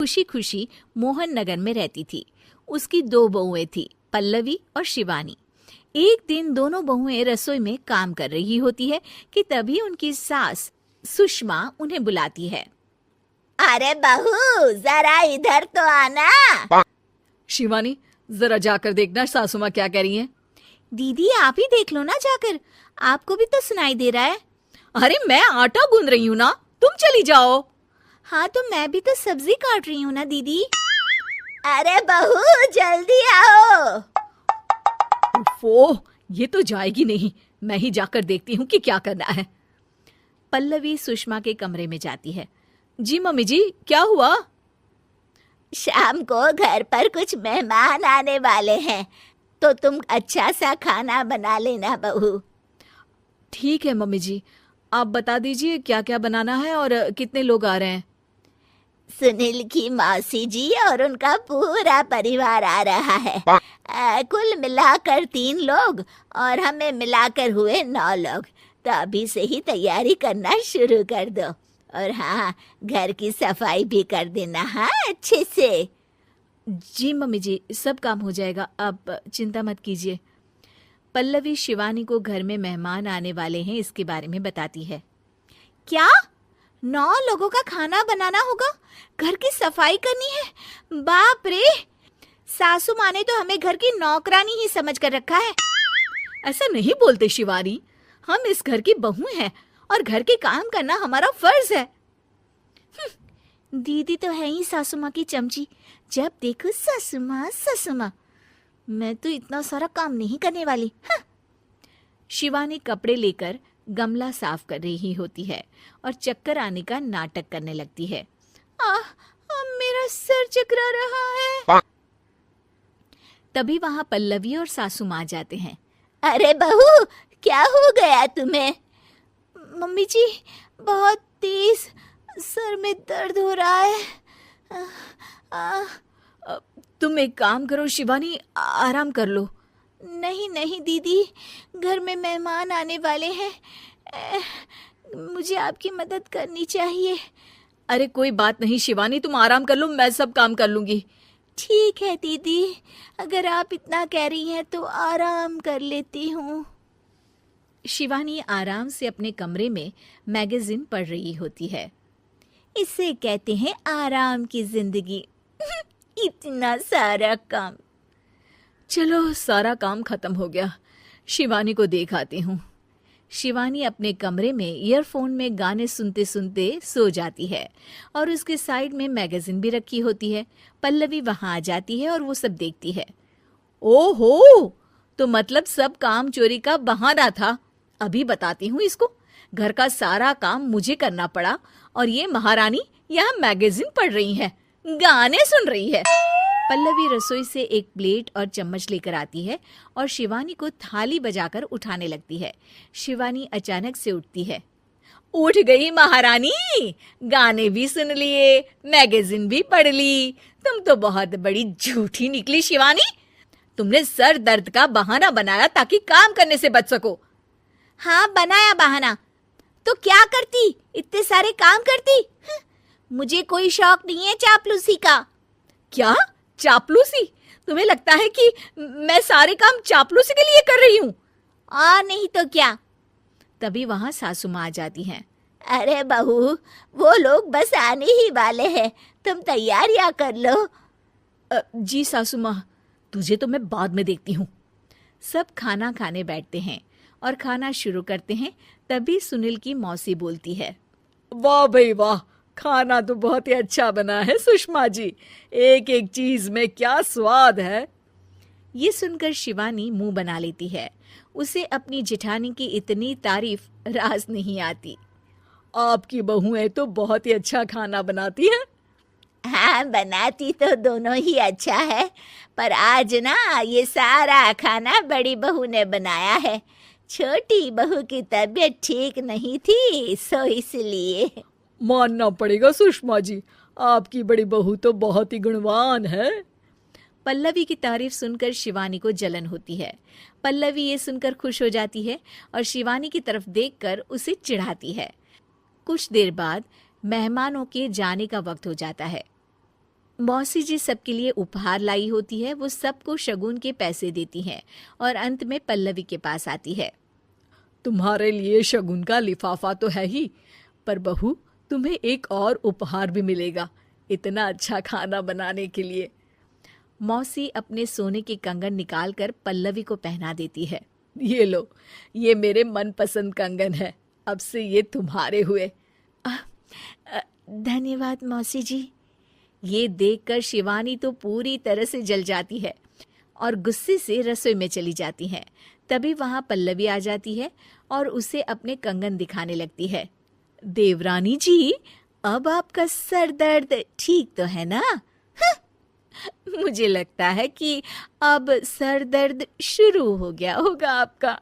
खुशी खुशी मोहन नगर में रहती थी। उसकी 2 बहुएं थी, पल्लवी और शिवानी। एक दिन दोनों बहुएं रसोई में काम कर रही होती है कि तभी उनकी सास सुषमा उन्हें बुलाती है। अरे बहू, जरा इधर तो आना। शिवानी, जरा जाकर देखना सासू माँ क्या कह रही हैं। दीदी आप ही देख लो ना जाकर, आपको भी तो सुनाई दे रहा है। अरे मैं आटा गूंद रही हूँ ना, तुम चली जाओ। हाँ तो मैं भी तो सब्जी काट रही हूँ ना दीदी। अरे बहू, जल्दी आओ। ओह, ये तो जाएगी नहीं। मैं ही जाकर देखती हूँ कि क्या करना है। पल्लवी सुषमा के कमरे में जाती है। जी मम्मी जी, क्या हुआ? शाम को घर पर कुछ मेहमान आने वाले हैं, तो तुम अच्छा सा खाना बना लेना बहू। ठीक है मम्मी जी, आप बता दीजिए क्या क्या बनाना है और कितने लोग आ रहे हैं। सुनील की मौसी जी और उनका पूरा परिवार आ रहा है। कुल मिलाकर 3 लोग और हमें मिलाकर हुए 9 लोग। तो अभी से ही तैयारी करना शुरू कर दो। और हाँ, घर की सफाई भी कर देना, हाँ, अच्छे से। जी मम्मी जी, सब काम हो जाएगा, आप चिंता मत कीजिए। पल्लवी शिवानी को घर में मेहमान आने वाले हैं इसके बारे में बताती है। क्या 9 लोगों का खाना बनाना होगा, घर की सफाई करनी है? बाप रे, सासू माँ ने तो हमें घर की नौकरानी ही समझ कर रखा है। ऐसा नहीं बोलते शिवानी, हम इस घर की बहू हैं और घर के काम करना हमारा फर्ज है। दीदी तो है ही सासू माँ की चमची, जब देखो सासू माँ सासू माँ। मैं तो इतना सारा काम नहीं करने वाली। शिवानी कपड़े लेकर गमला साफ कर रही होती है और चक्कर आने का नाटक करने लगती है। मेरा सर चकरा रहा है। तभी वहां पल्लवी और सासू माँ जाते हैं। अरे बहू, क्या हो गया तुम्हें? मम्मी जी, बहुत तेज सर में दर्द हो रहा है। तुम एक काम करो शिवानी, आराम कर लो। नहीं नहीं दीदी, घर में मेहमान आने वाले हैं, मुझे आपकी मदद करनी चाहिए। अरे कोई बात नहीं शिवानी, तुम आराम कर लो, मैं सब काम कर लूंगी। ठीक है दीदी, अगर आप इतना कह रही हैं तो आराम कर लेती हूँ। शिवानी आराम से अपने कमरे में मैगजीन पढ़ रही होती है। इसे कहते हैं आराम की जिंदगी। इतना सारा काम। चलो, सारा काम खत्म हो गया, शिवानी को देख आती हूँ। शिवानी अपने कमरे में ईयरफोन में गाने सुनते सुनते सो जाती है और उसके साइड में मैगजीन भी रखी होती है। पल्लवी वहां आ जाती है और वो सब देखती है। ओहो, तो मतलब सब काम चोरी का बहाना था। अभी बताती हूँ इसको। घर का सारा काम मुझे करना पड़ा और ये महारानी यहाँ मैगजीन पढ़ रही है, गाने सुन रही है। पल्लवी रसोई से एक प्लेट और चम्मच लेकर आती है और शिवानी को थाली बजाकर उठाने लगती है। शिवानी अचानक से उठती है। उठ गई महारानी, गाने भी सुन लिए, मैगजीन भी पढ़ ली। तुम तो बहुत बड़ी झूठी निकली शिवानी। तुमने सर दर्द का बहाना बनाया ताकि काम करने से बच सको। हाँ, बनाया बहाना, तो क्या करती, इतने सारे काम करती। मुझे कोई शौक नहीं है चापलूसी का। क्या चापलूसी? तुम्हें लगता है कि मैं सारे काम चापलूसी के लिए कर रही हूँ? और नहीं तो क्या। तभी वहां सासू माँ आ जाती हैं। अरे बहू, वो लोग बस आने ही वाले हैं, तुम तैयारियां कर लो। जी सासू माँ, तुझे तो मैं बाद में देखती हूँ। सब खाना खाने बैठते हैं और खाना शुरू करते हैं। तभी सुनील की मौसी बोलती है। वाह भाई वाह, खाना तो बहुत ही अच्छा बना है सुषमा जी, एक एक चीज में क्या स्वाद है। ये सुनकर शिवानी मुंह बना लेती है। उसे अपनी जेठानी की इतनी तारीफ रास नहीं आती। आपकी बहुएं तो बहुत ही अच्छा खाना बनाती हैं। हाँ, बनाती तो दोनों ही अच्छा है, पर आज ना ये सारा खाना बड़ी बहू ने बनाया है। छोटी बहू की तबीयत ठीक नहीं थी, सो इसलिए। मानना पड़ेगा सुषमा जी, आपकी बड़ी बहू तो बहुत ही गुणवान है। पल्लवी की तारीफ सुनकर शिवानी को जलन होती है। पल्लवी ये सुनकर खुश हो जाती है और शिवानी की तरफ देखकर उसे चिढ़ाती है। कुछ देर बाद मेहमानों के जाने का वक्त हो जाता है। मौसी जी सबके लिए उपहार लाई होती है। वो सबको शगुन के पैसे देती हैं और अंत में पल्लवी के पास आती है। तुम्हारे लिए शगुन का लिफाफा तो है ही, पर बहू तुम्हें एक और उपहार भी मिलेगा इतना अच्छा खाना बनाने के लिए। मौसी अपने सोने के कंगन निकालकर पल्लवी को पहना देती है। ये लो, ये मेरे मनपसंद कंगन है, अब से ये तुम्हारे हुए। धन्यवाद मौसी जी। ये देखकर शिवानी तो पूरी तरह से जल जाती है और गुस्से से रसोई में चली जाती है। तभी वहां पल्लवी आ जाती है और उसे अपने कंगन दिखाने लगती है। देवरानी जी, अब आपका सर दर्द ठीक तो है ना? मुझे लगता है कि अब सर दर्द शुरू हो गया होगा आपका।